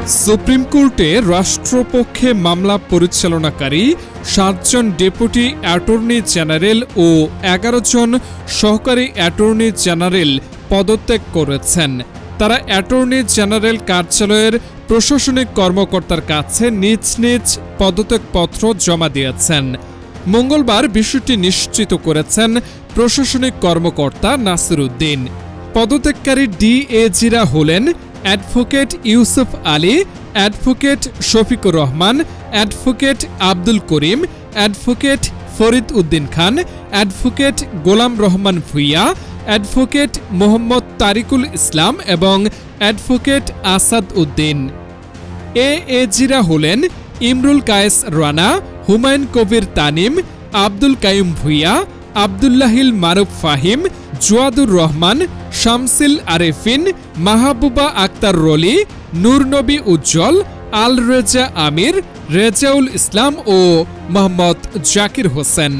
Supreme কোর্টে রাষ্ট্রপক্ষে মামলা পরিচালনাকারী ৭ জন ডেপুটি অ্যাটর্নি জেনারেল ও ১১ জন সহকারী অ্যাটর্নি জেনারেল পদত্যাগ করেছেন। তারা অ্যাটর্নি জেনারেল কার্যালয়ের প্রশাসনিক কর্মকর্তার কাছে নিজ নিজ পদত্যাগপত্র জমা দিয়েছেন। মঙ্গলবার বিষয়টি নিশ্চিত করেছেন প্রশাসনিক কর্মকর্তা নাসির উদ্দিন। পদত্যাগকারী ডিএজিরা হলেন advocate Yusuf Ali, advocate Shafiqur Rahman, advocate Abdul Karim, advocate Farid Uddin Khan, advocate Golam Rahman Bhuiyan, advocate Mohammad Tariqul Islam এবং অ্যাডভোকেট আসাদ উদ্দিন। এএজিরা হলেন ইমরুল কায়েস রানা, হুমায়ুন কবির তানিম, আব্দুল কাইয়ুম ভুইয়া, আব্দুল্লাহিল মারুফ ফাহিম, জুয়াদুর রহমান, শামসিল আরেফিন, মাহবুবা আক্তার রলি, নূর নবী উজ্জ্বল, আল রেজা আমির, রেজাউল ইসলাম ও মোহাম্মদ জাকির হোসেন।